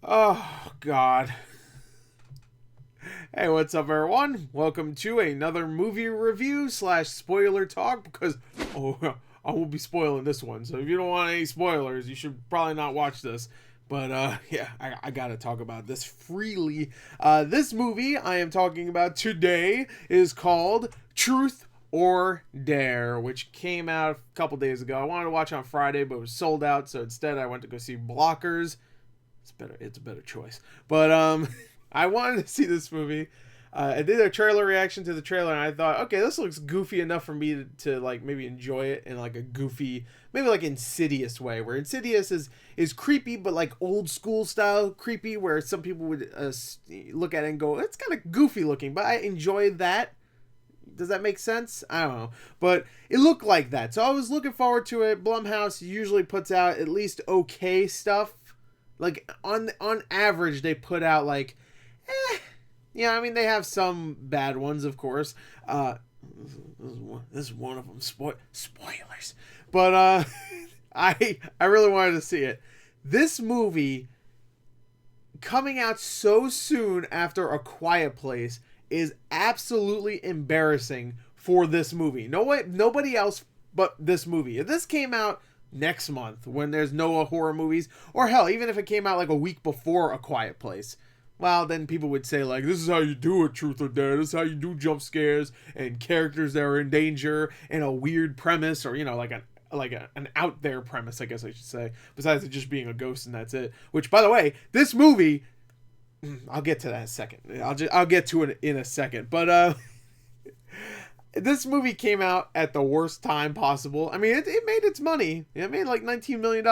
Oh, God. Hey, what's up, everyone? Welcome to another movie review slash spoiler talk because, I won't be spoiling this one. So if you don't want any spoilers, you should probably not watch this. But, yeah, I gotta talk about this freely. This movie I am talking about today is called Truth or Dare, which came out a couple days ago. I wanted to watch on Friday, but it was sold out. So instead, I went to go see Blockers. It's a better choice. But I wanted to see this movie. I did a trailer reaction to the trailer, and I thought, okay, this looks goofy enough for me to like maybe enjoy it in like a goofy, maybe like Insidious way, where Insidious is creepy, but like old school style creepy, where some people would look at it and go, it's kind of goofy looking, but I enjoy that. Does that make sense? I don't know. But it looked like that. So I was looking forward to it. Blumhouse usually puts out at least okay stuff. Like, on average, they put out, like, yeah, I mean, they have some bad ones, of course. This is one of them. Spoilers. But, I really wanted to see it. This movie, coming out so soon after A Quiet Place, is absolutely embarrassing for this movie. Nobody else but this movie. If this came out next month when there's no horror movies, or hell, even if it came out like a week before A Quiet Place, well, then people would say, like, this is how you do it, Truth or Dare. This is how you do jump scares and characters that are in danger and a weird premise, or, you know, like an out there premise, I guess I should say, besides it just being a ghost and that's it. Which, by the way, this movie, I'll get to that in a second. I'll get to it in a second. But this movie came out at the worst time possible. I mean, it made its money. It made like $19 million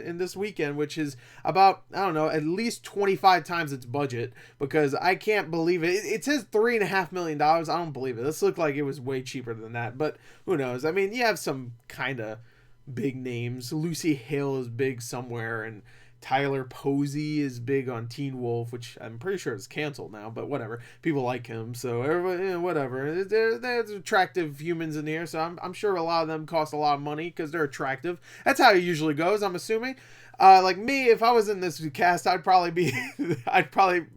in this weekend, which is about, I don't know, at least 25 times its budget, because I can't believe it. It says $3.5 million. I don't believe it. This looked like it was way cheaper than that, but who knows? I mean, you have some kind of big names. Lucy Hale is big somewhere, and Tyler Posey is big on Teen Wolf, which I'm pretty sure is canceled now, but whatever. People like him, so everybody, whatever. There's attractive humans in here, so I'm sure a lot of them cost a lot of money because they're attractive. That's how it usually goes, I'm assuming. Like me, if I was in this cast, I'd probably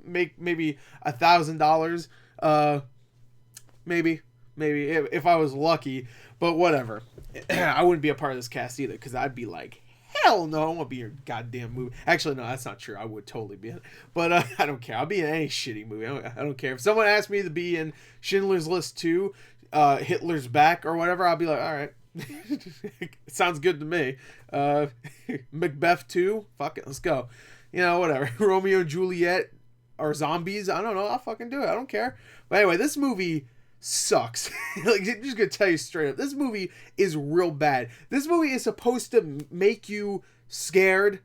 make maybe $1,000, maybe if I was lucky, but whatever. I wouldn't be a part of this cast either, because I'd be like, hell no, I won't be in your goddamn movie. Actually, no, that's not true. I would totally be in it. But I don't care. I'll be in any shitty movie. I don't care. If someone asked me to be in Schindler's List 2, Hitler's Back, or whatever, I'll be like, all right. It sounds good to me. Macbeth 2, fuck it, let's go. You know, whatever. Romeo and Juliet or zombies, I don't know. I'll fucking do it. I don't care. But anyway, this movie sucks. Like, I'm just gonna tell you straight up, this movie is real bad. This movie is supposed to make you scared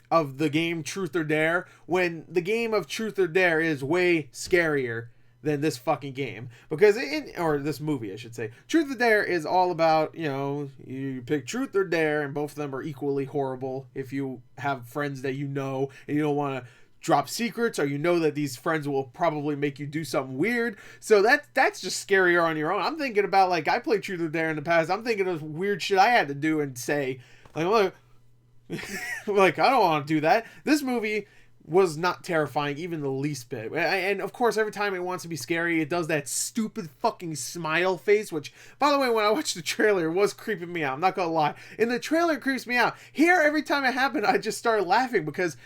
of the game Truth or Dare, when the game of Truth or Dare is way scarier than this fucking game, because or this movie, I should say. Truth or Dare is all about, you know, you pick Truth or Dare, and both of them are equally horrible if you have friends that you know and you don't want to drop secrets, or you know that these friends will probably make you do something weird. So that's just scarier on your own. I'm thinking about, like, I played Truth or Dare in the past. I'm thinking of weird shit I had to do and say, like, look, like, I don't want to do that. This movie was not terrifying, even the least bit. And of course, every time it wants to be scary, it does that stupid fucking smile face, which, by the way, when I watched the trailer, it was creeping me out. I'm not gonna lie. In the trailer, it creeps me out. Here, every time it happened, I just started laughing, because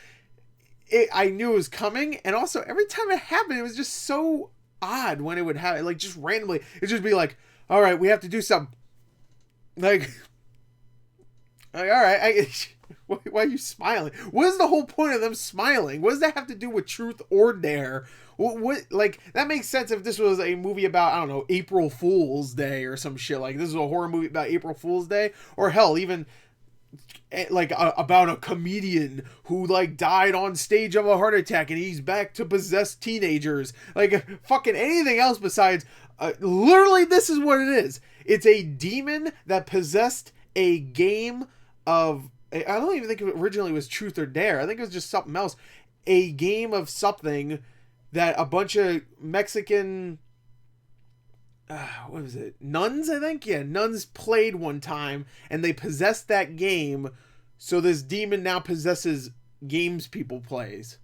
I knew it was coming, and also every time it happened, it was just so odd when it would happen. Like, just randomly, it'd just be like, all right, we have to do something. Like all right, why are you smiling? What is the whole point of them smiling? What does that have to do with Truth or Dare? What like, that makes sense if this was a movie about, I don't know, April Fool's Day or some shit. Like, this is a horror movie about April Fool's Day, or hell, even like about a comedian who, like, died on stage of a heart attack and he's back to possess teenagers. Like, fucking anything else besides literally, this is what it is. It's a demon that possessed a game of, I don't even think it originally was Truth or Dare. I think it was just something else. A game of something that a bunch of Mexican what was it? Nuns, I think? Yeah, nuns played one time, and they possessed that game, so this demon now possesses games people plays.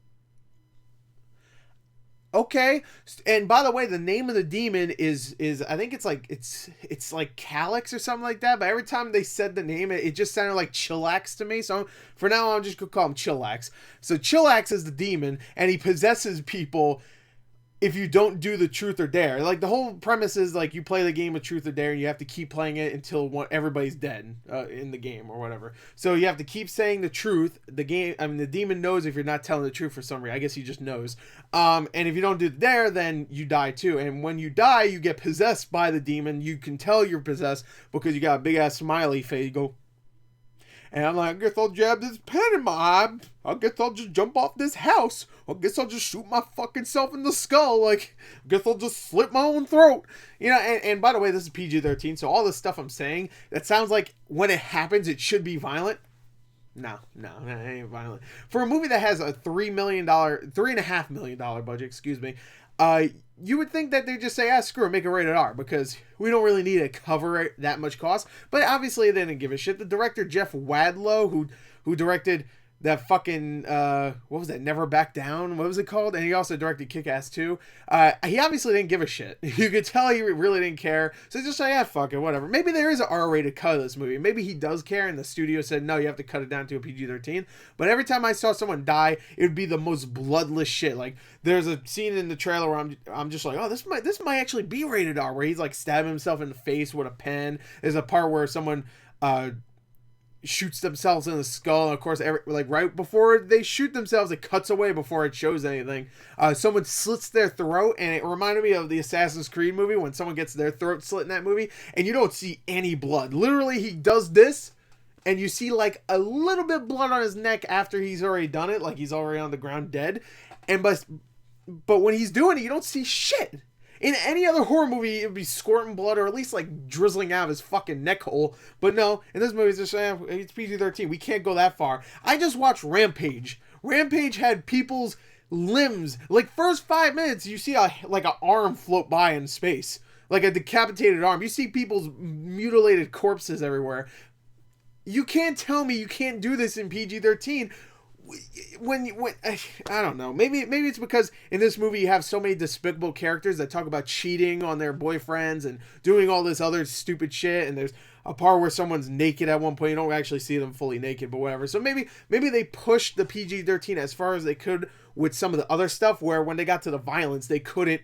Okay, and by the way, the name of the demon is I think it's like Calyx or something like that. But every time they said the name, it just sounded like Chillax to me. So for now, I'm just gonna call him Chillax. So Chillax is the demon, and he possesses people if you don't do the truth or dare. Like, the whole premise is like you play the game of truth or dare, and you have to keep playing it until everybody's dead in the game or whatever. So you have to keep saying the truth. The demon knows if you're not telling the truth for some reason. I guess he just knows. And if you don't do the dare, then you die too. And when you die, you get possessed by the demon. You can tell you're possessed because you got a big ass smiley face. You go, and I'm like, I guess I'll jab this pen in my eye. I guess I'll just jump off this house. I guess I'll just shoot my fucking self in the skull. Like, I guess I'll just slit my own throat. You know, and by the way, this is PG-13, so all this stuff I'm saying, that sounds like when it happens, it should be violent. No, it ain't violent. For a movie that has a $3.5 million budget, excuse me, you would think that they just say, screw it, make it rated R, because we don't really need to cover that much cost. But obviously they didn't give a shit. The director, Jeff Wadlow, who directed that fucking, what was that, Never Back Down? What was it called? And he also directed Kick-Ass 2. He obviously didn't give a shit. You could tell he really didn't care. So just like, fuck it, whatever. Maybe there is an R-rated cut of this movie. Maybe he does care, and the studio said, no, you have to cut it down to a PG-13. But every time I saw someone die, it would be the most bloodless shit. Like, there's a scene in the trailer where I'm just like, oh, this might actually be rated R, where he's like stabbing himself in the face with a pen. There's a part where someone, shoots themselves in the skull, and of course, right before they shoot themselves, it cuts away before it shows anything. Someone slits their throat, and it reminded me of the Assassin's Creed movie when someone gets their throat slit in that movie, and you don't see any blood. Literally, he does this, and you see like a little bit of blood on his neck after he's already done it, like he's already on the ground dead. And but when he's doing it, you don't see shit. In any other horror movie, it would be squirting blood or at least like drizzling out of his fucking neck hole. But no, in this movie, it's just it's PG-13. We can't go that far. I just watched Rampage. Rampage had people's limbs. Like, first 5 minutes, you see an arm float by in space. Like a decapitated arm. You see people's mutilated corpses everywhere. You can't tell me you can't do this in PG-13. When I don't know, maybe it's because in this movie you have so many despicable characters that talk about cheating on their boyfriends and doing all this other stupid shit, and there's a part where someone's naked at one point. You don't actually see them fully naked, but whatever. So maybe they pushed the PG-13 as far as they could with some of the other stuff, where when they got to the violence they couldn't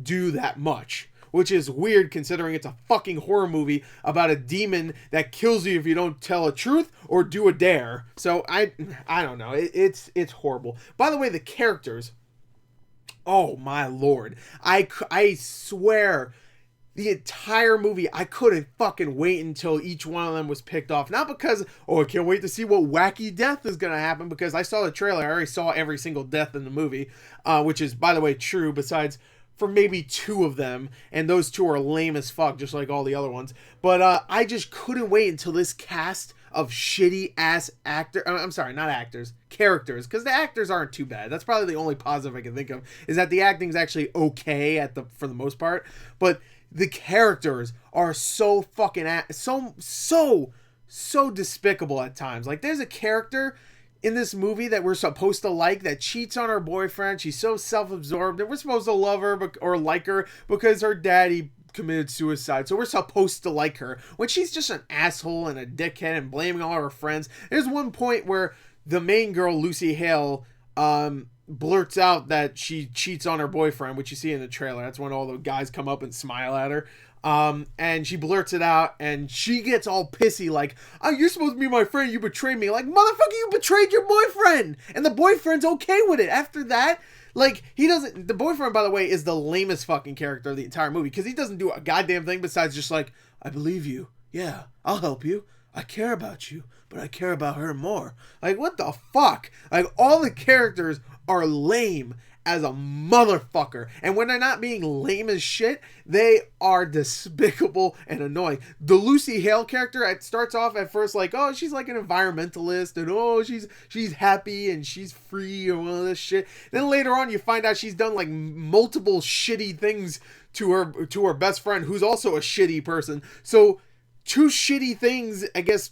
do that much. Which is weird considering it's a fucking horror movie about a demon that kills you if you don't tell a truth or do a dare. So I don't know. It's horrible. By the way, the characters. Oh my lord. I swear the entire movie I couldn't fucking wait until each one of them was picked off. Not because, I can't wait to see what wacky death is going to happen, because I saw the trailer. I already saw every single death in the movie, which is, by the way, true, besides for maybe 2 of them, and those 2 are lame as fuck, just like all the other ones. But I just couldn't wait until this cast of shitty ass characters, because the actors aren't too bad. That's probably the only positive I can think of, is that the acting's actually okay for the most part, but the characters are so fucking so despicable at times. Like, there's a character in this movie that we're supposed to like that cheats on her boyfriend. She's so self-absorbed, and we're supposed to love her or like her because her daddy committed suicide. So we're supposed to like her when she's just an asshole and a dickhead and blaming all her friends. There's one point where the main girl, Lucy Hale, blurts out that she cheats on her boyfriend, which you see in the trailer. That's when all the guys come up and smile at her. And she blurts it out, and she gets all pissy, like, oh, you're supposed to be my friend, you betrayed me. Like, motherfucker, you betrayed your boyfriend, and the boyfriend's okay with it. After that, like, the boyfriend, by the way, is the lamest fucking character of the entire movie, because he doesn't do a goddamn thing besides just like, I believe you, yeah, I'll help you, I care about you, but I care about her more. Like, what the fuck? Like, all the characters are lame as a motherfucker, and when they're not being lame as shit, they are despicable and annoying. The Lucy Hale character, it starts off at first like, oh, she's like an environmentalist, and oh, she's happy and she's free or all this shit. Then later on you find out she's done like multiple shitty things to her best friend, who's also a shitty person. So 2 shitty things, I guess,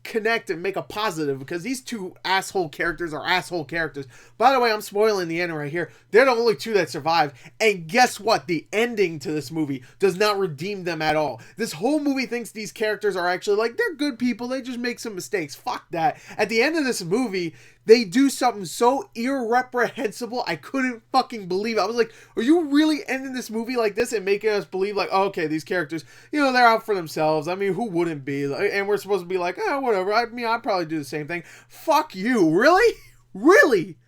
connect and make a positive, because these two asshole characters are asshole characters. By the way, I'm spoiling the end right here. They're the only two that survive, and guess what? The ending to this movie does not redeem them at all. This whole movie thinks these characters are actually like, they're good people, they just make some mistakes. Fuck that. At the end of this movie, they do something so irreprehensible, I couldn't fucking believe it. I was like, are you really ending this movie like this and making us believe like, oh, okay, these characters, you know, they're out for themselves. I mean, who wouldn't be? And we're supposed to be like, oh, whatever. I mean, I'd probably do the same thing. Fuck you. Really? Really?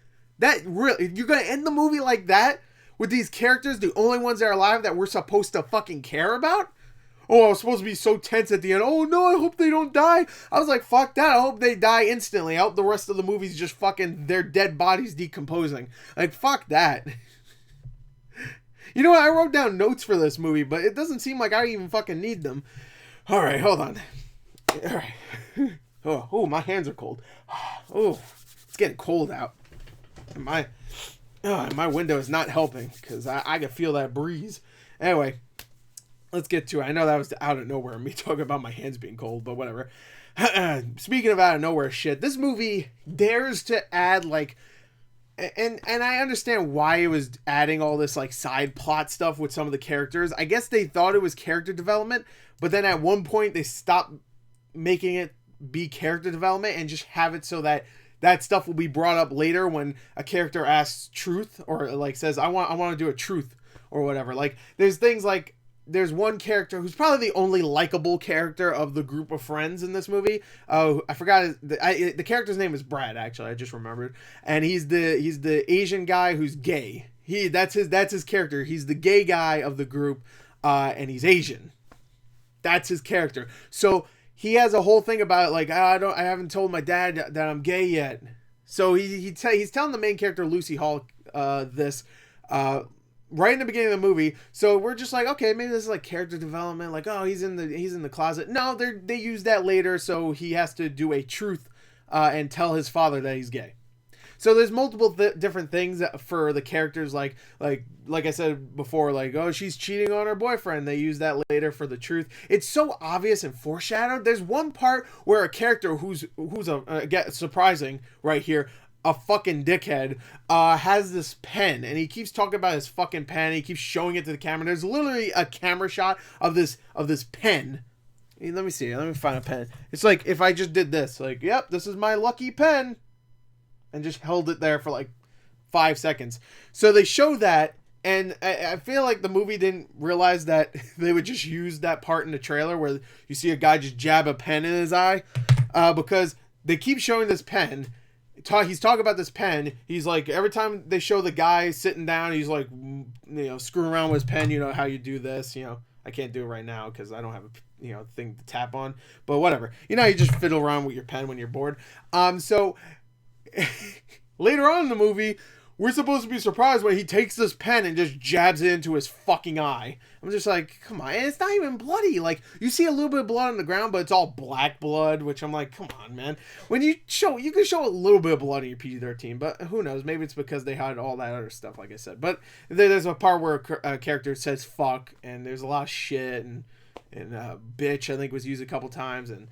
You're going to end the movie like that? With these characters, the only ones that are alive that we're supposed to fucking care about? Oh, I was supposed to be so tense at the end. Oh, no, I hope they don't die. I was like, fuck that. I hope they die instantly. I hope the rest of the movie's just fucking their dead bodies decomposing. Like, fuck that. You know what? I wrote down notes for this movie, but it doesn't seem like I even fucking need them. All right, hold on. All right. Oh, my hands are cold. Oh, it's getting cold out. And my window is not helping, because I can feel that breeze. Anyway. Let's get to it. I know that was out of nowhere, me talking about my hands being cold, but whatever. Speaking of out of nowhere shit, this movie dares to add like, and I understand why it was adding all this like side plot stuff with some of the characters. I guess they thought it was character development, but then at one point they stopped making it be character development and just have it so that that stuff will be brought up later when a character asks truth, or like says, I want to do a truth or whatever. Like there's things like, there's one character who's probably the only likable character of the group of friends in this movie. Oh, I forgot the character's name is Brad. Actually, I just remembered, and he's the Asian guy who's gay. That's his character. He's the gay guy of the group, and he's Asian. That's his character. So he has a whole thing about it, like I haven't told my dad that I'm gay yet. So he's telling the main character Lucy Hall this. Right in the beginning of the movie, so we're just like, okay, maybe this is like character development, like, oh, he's in the closet. No, they use that later, so he has to do a truth and tell his father that he's gay. So there's multiple different things for the characters, like I said before, like, oh, she's cheating on her boyfriend. They use that later for the truth. It's so obvious and foreshadowed. There's one part where a character who's surprising right here, a fucking dickhead, has this pen, and he keeps talking about his fucking pen. He keeps showing it to the camera. There's literally a camera shot of this pen. Let me see. Let me find a pen. It's like if I just did this, like, yep, this is my lucky pen, and just held it there for like 5 seconds. So they show that, and I feel like the movie didn't realize that they would just use that part in the trailer where you see a guy just jab a pen in his eye, because they keep showing this pen. He's talking about this pen. He's like, every time they show the guy sitting down, he's like, you know, screwing around with his pen. You know how you do this. You know, I can't do it right now because I don't have a thing to tap on. But whatever. You know, you just fiddle around with your pen when you're bored. So later on in the movie, we're supposed to be surprised when he takes this pen and just jabs it into his fucking eye. I'm just like, come on. And it's not even bloody. Like, you see a little bit of blood on the ground, but it's all black blood, which I'm like, come on, man. When you can show a little bit of blood in your PG-13, but who knows? Maybe it's because they had all that other stuff, like I said. But there's a part where a character says fuck, and there's a lot of shit, and bitch, I think, was used a couple times, and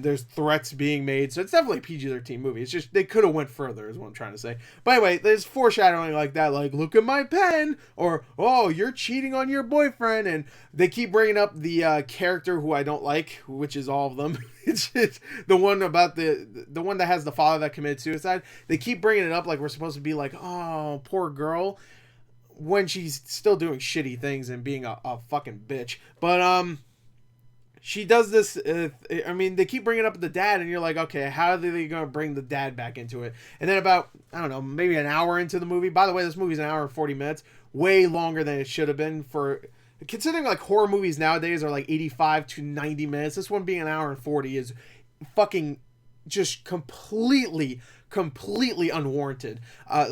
there's threats being made. So it's definitely a PG-13 movie. It's just they could have went further is what I'm trying to say. But anyway, there's foreshadowing like that, like, look at my pen, or, oh, you're cheating on your boyfriend. And they keep bringing up the character who I don't like, which is all of them. It's just the one about the one that has the father that committed suicide. They keep bringing it up like we're supposed to be like, oh, poor girl, when she's still doing shitty things and being a fucking bitch. But she does this, I mean, they keep bringing up the dad, and you're like, okay, how are they going to bring the dad back into it? And then about, I don't know, maybe an hour into the movie. By the way, this movie's an hour and 40 minutes. Way longer than it should have been for, considering like horror movies nowadays are like 85 to 90 minutes. This one being an hour and 40 is fucking just completely unwarranted.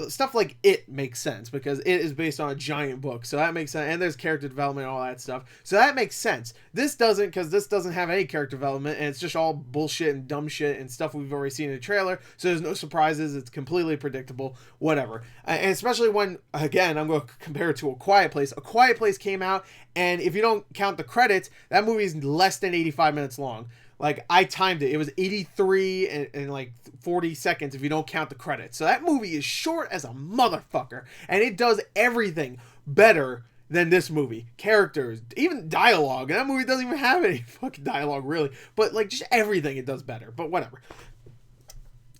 Stuff like It makes sense because It is based on a giant book, so that makes sense, and there's character development and all that stuff, so that makes sense. This doesn't, because this doesn't have any character development, and it's just all bullshit and dumb shit and stuff we've already seen in the trailer, so there's no surprises. It's completely predictable, whatever. And especially when, again, I'm going to compare it to A Quiet Place. A Quiet Place came out, and if you don't count the credits, that movie is less than 85 minutes long. Like, I timed it. It was 83 and like 40 seconds if you don't count the credits. So that movie is short as a motherfucker. And it does everything better than this movie. Characters, even dialogue. And that movie doesn't even have any fucking dialogue, really. But, like, just everything it does better. But whatever.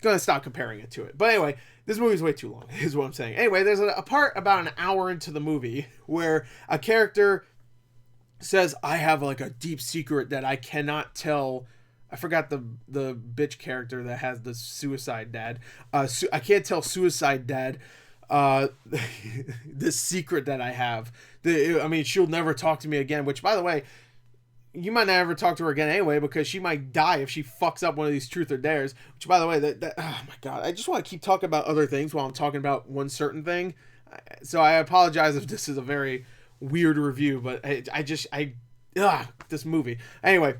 Gonna stop comparing it to it. But anyway, this movie's way too long, is what I'm saying. Anyway, there's a part about an hour into the movie where a character says, I have like a deep secret that I cannot tell. I forgot the bitch character that has the suicide dad. I can't tell suicide dad this secret that I have. I mean, she'll never talk to me again, which, by the way, you might never talk to her again anyway, because she might die if she fucks up one of these truth or dares, which, by the way, oh my God, I just want to keep talking about other things while I'm talking about one certain thing. So I apologize if this is a very weird review, but this movie. Anyway,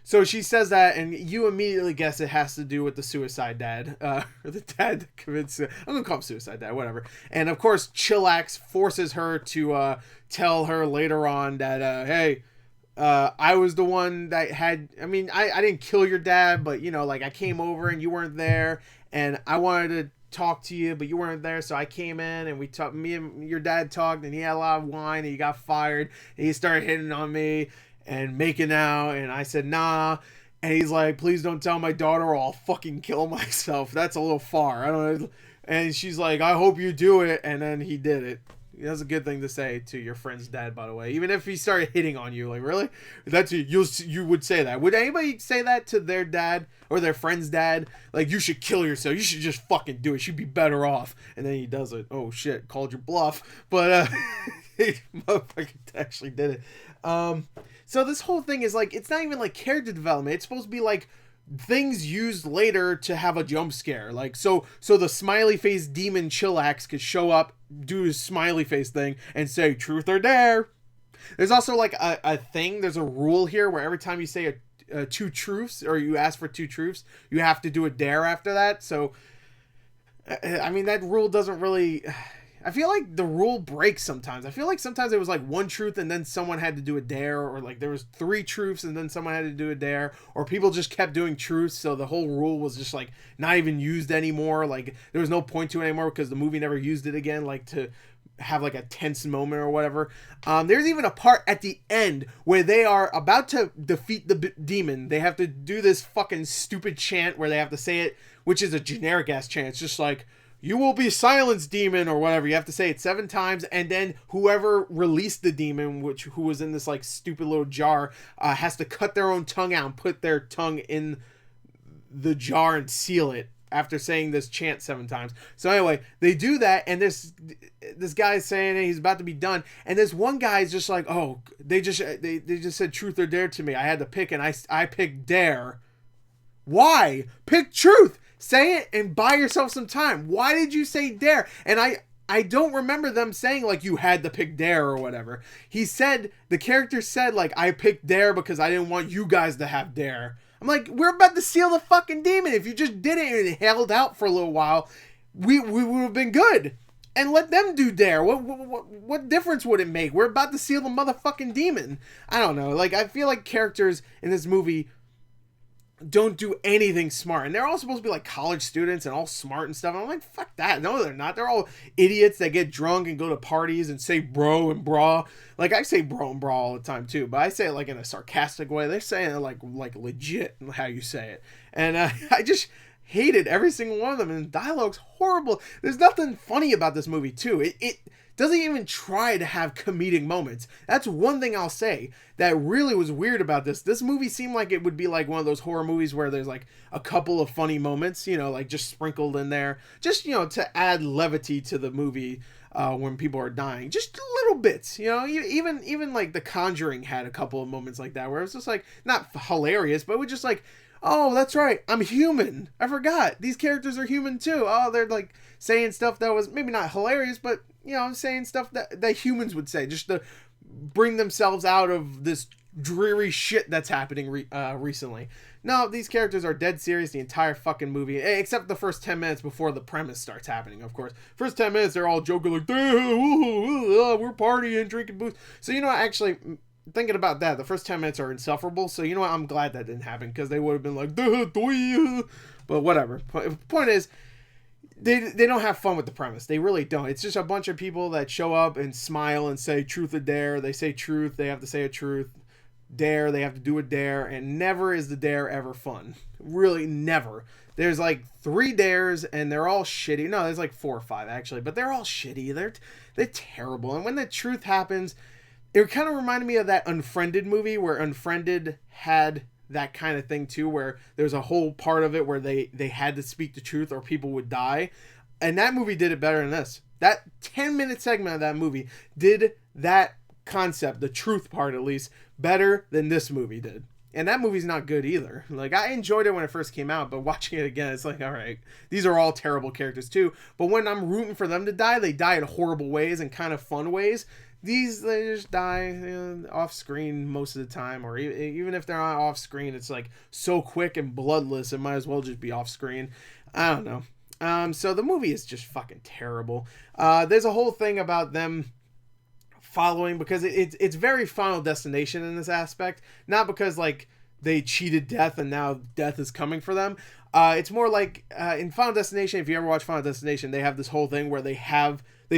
so she says that, and you immediately guess it has to do with the suicide dad, or the dad that commits. I'm gonna call him suicide dad, whatever. And of course, Chillax forces her to tell her later on that, hey, I was the one that had. I mean, I didn't kill your dad, but you know, like, I came over and you weren't there, and I wanted to talk to you, but you weren't there, so I came in and we talked. Me and your dad talked, and he had a lot of wine, and he got fired, and he started hitting on me and making out, and I said nah, and he's like, please don't tell my daughter or I'll fucking kill myself. That's a little far. I don't know. And she's like, I hope you do it, and then he did it. That's a good thing to say to your friend's dad, by the way. Even if he started hitting on you, like, really? That's you would say that. Would anybody say that to their dad or their friend's dad? Like, you should kill yourself. You should just fucking do it. You'd be better off. And then he does it. Oh shit, called your bluff. But he motherfucker actually did it. So this whole thing is like, it's not even like character development. It's supposed to be like things used later to have a jump scare. Like, so the smiley face demon Chillax could show up, do his smiley face thing, and say truth or dare. There's also like a thing, there's a rule here where every time you say two truths, or you ask for two truths, you have to do a dare after that. So I mean, that rule doesn't really, I feel like the rule breaks sometimes. I feel like sometimes it was like one truth and then someone had to do a dare, or like there was three truths and then someone had to do a dare, or people just kept doing truths, so the whole rule was just like not even used anymore. Like, there was no point to it anymore because the movie never used it again, like to have like a tense moment or whatever. There's even a part at the end where they are about to defeat the demon. They have to do this fucking stupid chant where they have to say it, which is a generic ass chant. It's just like, you will be silenced, demon, or whatever. You have to say it 7 times, and then whoever released the demon, who was in this like stupid little jar, has to cut their own tongue out and put their tongue in the jar and seal it after saying this chant 7 times. So anyway, they do that, and this guy's saying he's about to be done, and this one guy's just like, oh, they just said truth or dare to me. I had to pick, and I picked dare. Why? Pick truth. Say it and buy yourself some time. Why did you say dare? And I don't remember them saying like you had to pick dare or whatever. The character said like, I picked dare because I didn't want you guys to have dare. I'm like, we're about to seal the fucking demon. If you just did it and held out for a little while, we would have been good. And let them do dare. What difference would it make? We're about to seal the motherfucking demon. I don't know. Like, I feel like characters in this movie don't do anything smart, and they're all supposed to be like college students and all smart and stuff. And I'm like, fuck that. No, they're not. They're all idiots that get drunk and go to parties and say bro and bra. Like, I say bro and bra all the time too, but I say it like in a sarcastic way. They're saying it like legit how you say it, and I just hated every single one of them. And the dialogue's horrible. There's nothing funny about this movie too. It doesn't even try to have comedic moments. That's one thing I'll say that really was weird about this. This movie seemed like it would be like one of those horror movies where there's like a couple of funny moments, you know, like just sprinkled in there, just, you know, to add levity to the movie when people are dying. Just little bits, you know. Even like The Conjuring had a couple of moments like that where it was just like not hilarious, but it was just like, oh, that's right, I'm human. I forgot. These characters are human too. Oh, they're like saying stuff that was maybe not hilarious, but, you know, saying stuff that humans would say just to bring themselves out of this dreary shit that's happening recently. No, these characters are dead serious the entire fucking movie, except the first 10 minutes before the premise starts happening, of course. First 10 minutes, they're all joking like, we're partying, drinking booze. So, you know, actually, thinking about that, the first 10 minutes are insufferable. So you know what? I'm glad that didn't happen, because they would have been like, but whatever. Point is, they don't have fun with the premise. They really don't. It's just a bunch of people that show up and smile and say truth or dare. They say truth. They have to say a truth. Dare. They have to do a dare. And never is the dare ever fun. Really, never. There's like 3 dares and they're all shitty. No, there's like 4 or 5 actually, but they're all shitty. They're terrible. And when the truth happens, it kind of reminded me of that Unfriended movie, where Unfriended had that kind of thing too, where there's a whole part of it where they had to speak the truth or people would die. And that movie did it better than this. That 10-minute segment of that movie did that concept, the truth part at least, better than this movie did. And that movie's not good either. Like, I enjoyed it when it first came out, but watching it again, it's like, all right, these are all terrible characters too. But when I'm rooting for them to die, they die in horrible ways and kind of fun ways. These, they just die off screen most of the time, or even if they're not off screen, it's like so quick and bloodless, it might as well just be off screen. I don't know. So the movie is just fucking terrible. There's a whole thing about them following, because it's very Final Destination in this aspect, not because like they cheated death and now death is coming for them. It's more like in Final Destination, if you ever watch Final Destination, they have this whole thing where they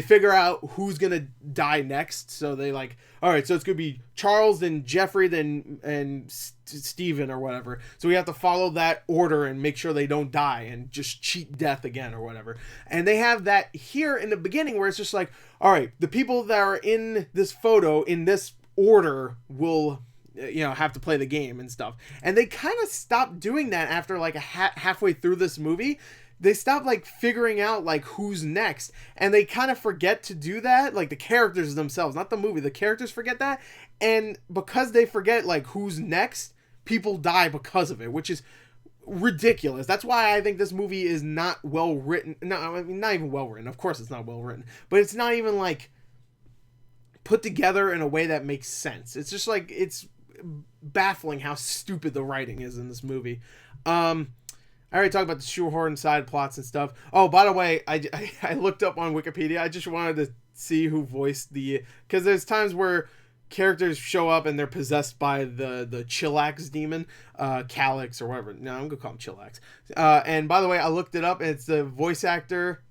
figure out who's gonna die next. So they like, all right, so it's gonna be Charles, then Jeffrey, then Steven or whatever. So we have to follow that order and make sure they don't die and just cheat death again or whatever. And they have that here in the beginning where it's just like, all right, the people that are in this photo in this order will, have to play the game and stuff. And they kind of stopped doing that after like halfway through this movie. They stop like figuring out like who's next, and they kind of forget to do that. Like the characters themselves, not the movie, the characters forget that. And because they forget like who's next, people die because of it, which is ridiculous. That's why I think this movie is not well written. No, I mean, not even well written. Of course it's not well written, but it's not even like put together in a way that makes sense. It's just like, it's baffling how stupid the writing is in this movie. I already talked about the shoehorn side plots and stuff. Oh, by the way, I looked up on Wikipedia. I just wanted to see who voiced because there's times where characters show up and they're possessed by the Chillax demon, Calyx or whatever. No, I'm gonna call him Chillax. And by the way, I looked it up, and it's the voice actor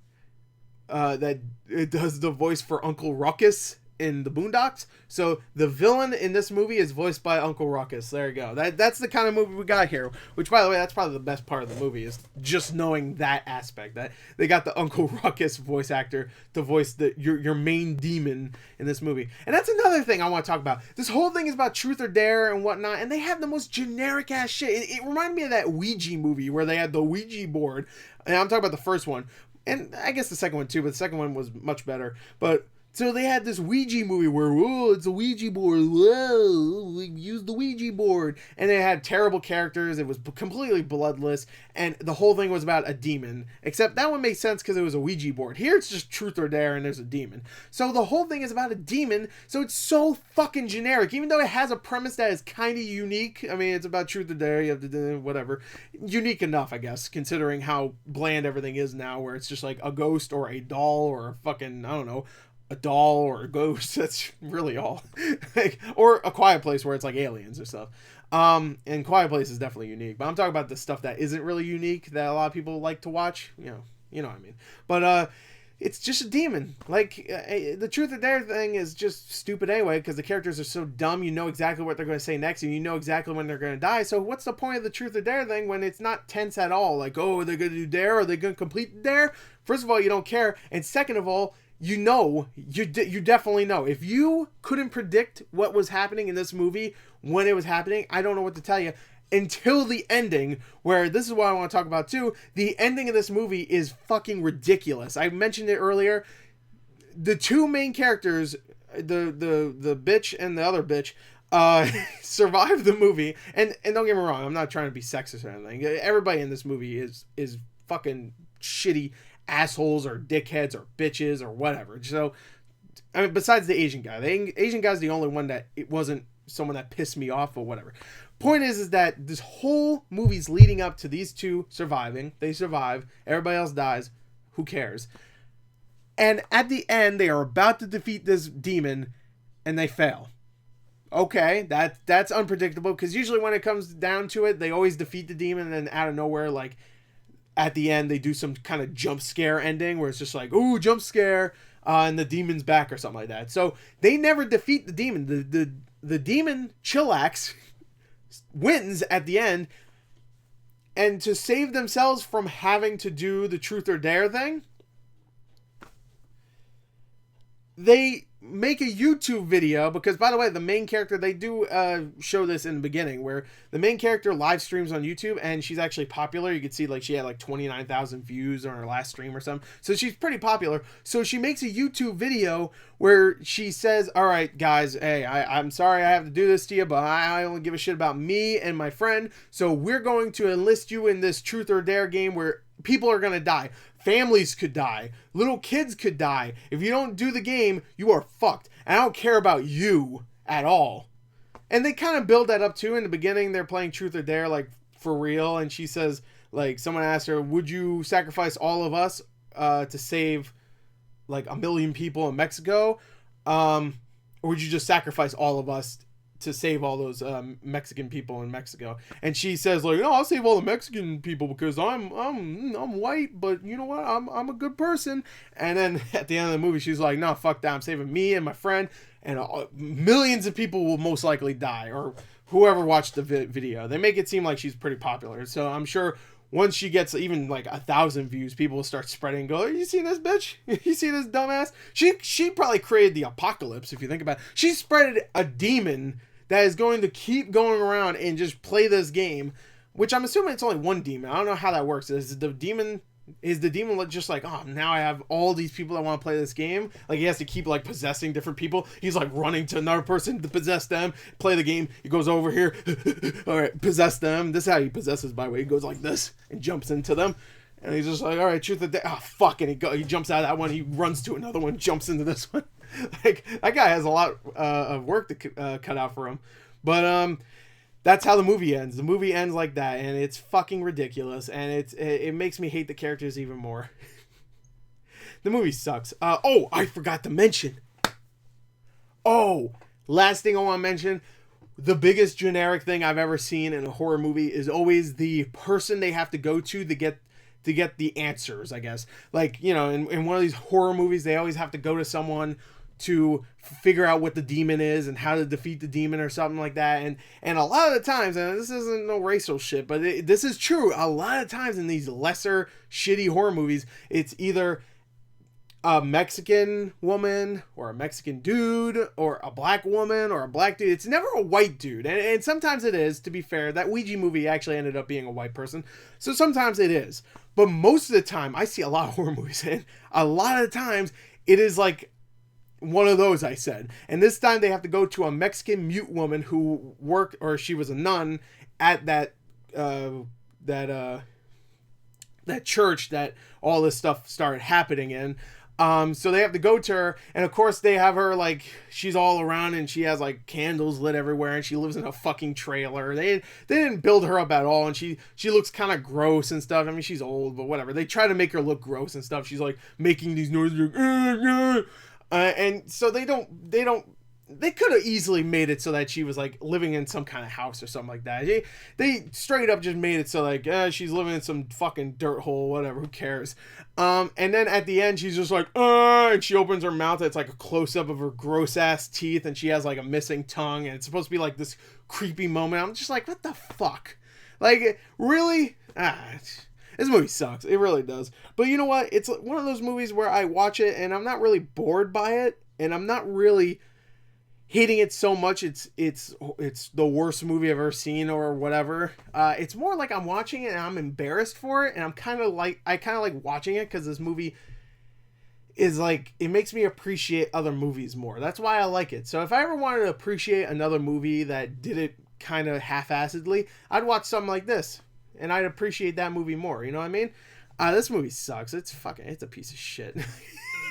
that it does the voice for Uncle Ruckus in the Boondocks. So the villain in this movie is voiced by Uncle Ruckus. There you go. That's the kind of movie we got here. Which, by the way, that's probably the best part of the movie, is just knowing that aspect, that they got the Uncle Ruckus voice actor to voice your main demon in this movie. And that's another thing I want to talk about. This whole thing is about truth or dare and whatnot, and they have the most generic ass shit. It reminded me of that Ouija movie where they had the Ouija board. And I'm talking about the first one, and I guess the second one too, but the second one was much better. But so they had this Ouija movie where, oh, it's a Ouija board. Whoa, we used the Ouija board. And they had terrible characters. It was completely bloodless. And the whole thing was about a demon. Except that one made sense because it was a Ouija board. Here it's just truth or dare and there's a demon. So the whole thing is about a demon. So it's so fucking generic. Even though it has a premise that is kind of unique. I mean, it's about truth or dare. You have to do whatever. Unique enough, I guess, considering how bland everything is now, where it's just like a ghost or a doll or a fucking, I don't know, a doll or a ghost. That's really all. Or a Quiet Place where it's like aliens or stuff. And Quiet Place is definitely unique, but I'm talking about the stuff that isn't really unique that a lot of people like to watch. You know what I mean. But it's just a demon. Like the truth or dare thing is just stupid anyway, because the characters are so dumb. You know exactly what they're going to say next, and you know exactly when they're going to die. So what's the point of the truth or dare thing when it's not tense at all? Like, oh, are they going to do dare? Are they going to complete the dare? First of all, you don't care, and second of all, you definitely know. If you couldn't predict what was happening in this movie when it was happening, I don't know what to tell you. Until the ending, where this is what I want to talk about too. The ending of this movie is fucking ridiculous. I mentioned it earlier. The two main characters, the bitch and the other bitch, survive the movie. And don't get me wrong, I'm not trying to be sexist or anything. Everybody in this movie is fucking shitty assholes or dickheads or bitches or whatever. So, I mean, besides the Asian guy. The Asian guy's the only one that it wasn't someone that pissed me off or whatever. Point is that this whole movie's leading up to these two surviving. They survive. Everybody else dies. Who cares? And at the end, they are about to defeat this demon, and they fail. Okay, that's unpredictable, because usually when it comes down to it, they always defeat the demon, and then out of nowhere, like at the end, they do some kind of jump scare ending where it's just like, ooh, jump scare, and the demon's back or something like that. So they never defeat the demon. The demon Chillax wins at the end, and to save themselves from having to do the truth or dare thing, they make a YouTube video, because, by the way, the main character, they do show this in the beginning, where the main character live streams on YouTube, and she's actually popular. You can see, like, she had like 29,000 views on her last stream or something, so she's pretty popular. So she makes a YouTube video where she says, all right, guys, hey, I'm sorry I have to do this to you, but I only give a shit about me and my friend, so we're going to enlist you in this truth or dare game where people are going to die. Families could die. Little kids could die. If you don't do the game, you are fucked. And I don't care about you at all. And they kind of build that up too. In the beginning, they're playing truth or dare, like, for real. And she says, like, someone asked her, would you sacrifice all of us to save, like, 1 million people in Mexico? Or would you just sacrifice all of us to save all those Mexican people in Mexico? And she says, like, no, I'll save all the Mexican people because I'm white, but you know what, I'm a good person. And then at the end of the movie, she's like, no, fuck that, I'm saving me and my friend, and millions of people will most likely die. Or whoever watched the video, they make it seem like she's pretty popular, so I'm sure once she gets even like 1,000 views, people will start spreading and go, you see this bitch? You see this dumbass? She probably created the apocalypse, if you think about it. She spread a demon that is going to keep going around and just play this game, which I'm assuming it's only one demon. I don't know how that works. Is the demon just like, oh, now I have all these people that want to play this game? Like, he has to keep, like, possessing different people. He's, like, running to another person to possess them, play the game. He goes over here, all right, possess them. This is how he possesses, by the way. He goes like this and jumps into them. And he's just like, all right, truth or dare. Oh, fuck. And he jumps out of that one. He runs to another one, jumps into this one. Like, that guy has a lot of work to cut out for him. But that's how the movie ends. The movie ends like that, and it's fucking ridiculous, and it makes me hate the characters even more. The movie sucks. Oh, I forgot to mention. Oh, last thing I want to mention. The biggest generic thing I've ever seen in a horror movie is always the person they have to go to get the answers, I guess. Like, you know, in one of these horror movies, they always have to go to someone to figure out what the demon is and how to defeat the demon or something like that. And a lot of the times, and this isn't no racial shit, but this is true, a lot of times in these lesser shitty horror movies, it's either a Mexican woman or a Mexican dude or a black woman or a black dude. It's never a white dude. And sometimes it is, to be fair. That Ouija movie actually ended up being a white person. So sometimes it is. But most of the time, I see a lot of horror movies, and a lot of the times it is like one of those I said. And this time they have to go to a Mexican mute woman who worked, or she was a nun at that church that all this stuff started happening in. So they have to go to her, and of course they have her, like, she's all around and she has like candles lit everywhere, and she lives in a fucking trailer. They didn't build her up at all, and she looks kind of gross and stuff. I mean, she's old, but whatever. They try to make her look gross and stuff. She's like making these noises, like, and so they could have easily made it so that she was like living in some kind of house or something like that. They straight up just made it so like, she's living in some fucking dirt hole, whatever, who cares? And then at the end, she's just like, and she opens her mouth. It's like a close up of her gross ass teeth, and she has like a missing tongue, and it's supposed to be like this creepy moment. I'm just like, what the fuck? Like, really? This movie sucks. It really does. But you know what? It's one of those movies where I watch it and I'm not really bored by it, and I'm not really hating it so much it's the worst movie I've ever seen or whatever. It's more like I'm watching it and I'm embarrassed for it, and I kind of like watching it because this movie is like, it makes me appreciate other movies more. That's why I like it. So if I ever wanted to appreciate another movie that did it kind of half-assedly, I'd watch something like this, and I'd appreciate that movie more. You know what I mean? This movie sucks. It's a piece of shit.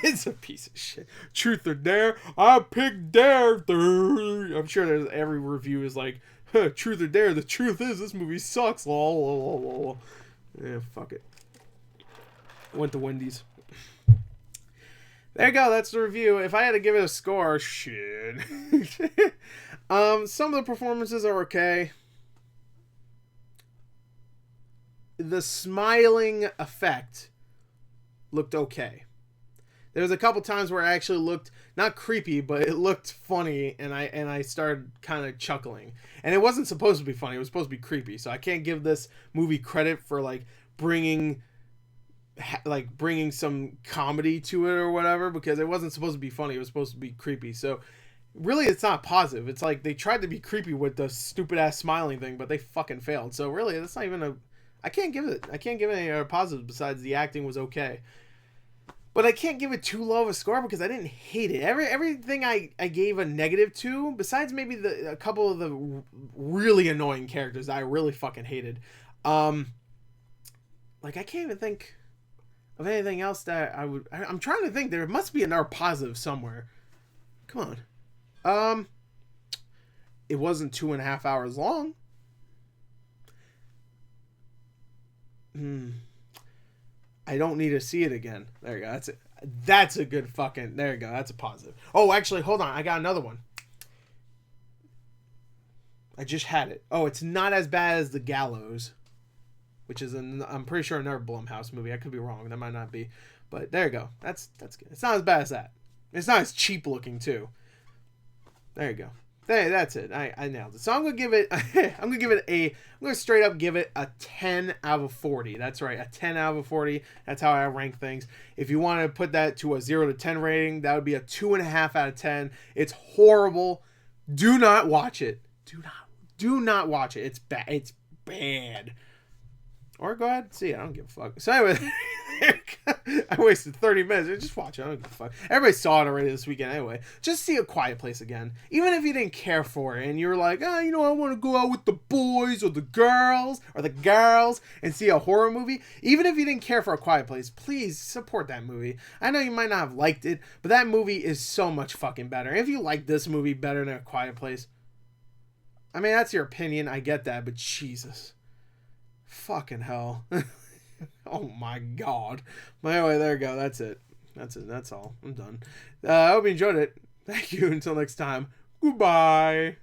It's a piece of shit. Truth or dare? I pick dare. I'm sure every review is like, truth or dare? The truth is, this movie sucks. Lol. Yeah, fuck it. Went to Wendy's. There you go. That's the review. If I had to give it a score, shit. Some of the performances are okay. The smiling effect looked okay. There was a couple times where it actually looked not creepy, but it looked funny, and I started kind of chuckling. And it wasn't supposed to be funny; it was supposed to be creepy. So I can't give this movie credit for bringing some comedy to it or whatever, because it wasn't supposed to be funny. It was supposed to be creepy. So really, it's not positive. It's like they tried to be creepy with the stupid ass smiling thing, but they fucking failed. So really, that's not even a. I can't give it any positives besides the acting was okay. But I can't give it too low of a score because I didn't hate it. Everything I gave a negative to, besides maybe a couple of the really annoying characters I really fucking hated. I can't even think of anything else that I'm trying to think. There must be another positive somewhere. Come on. It wasn't 2.5 hours long. I don't need to see it again. There you go. That's it. That's a good fucking. There you go. That's a positive. Oh, actually, hold on. I got another one. I just had it. Oh, it's not as bad as The Gallows, which is I'm pretty sure another Blumhouse movie. I could be wrong. That might not be, but there you go. That's good. It's not as bad as that. It's not as cheap looking too. There you go. Hey, that's it. I nailed it. So I'm gonna give it. I'm gonna straight up give it a 10 out of 40. That's right, a 10 out of 40. That's how I rank things. If you want to put that to a 0 to 10 rating, that would be a 2.5 out of 10. It's horrible. Do not watch it. Do not watch it. It's bad. It's bad. Or go ahead and see it. I don't give a fuck. So anyway, I wasted 30 minutes. Just watch it. I don't give a fuck. Everybody saw it already this weekend anyway. Just see A Quiet Place again. Even if you didn't care for it and you're like, I want to go out with the boys or the girls and see a horror movie. Even if you didn't care for A Quiet Place, please support that movie. I know you might not have liked it, but that movie is so much fucking better. If you like this movie better than A Quiet Place, I mean, that's your opinion. I get that, but Jesus. Fucking hell. Oh my god. But anyway, there you go. That's it. That's all. I'm done. I hope you enjoyed it. Thank you. Until next time. Goodbye.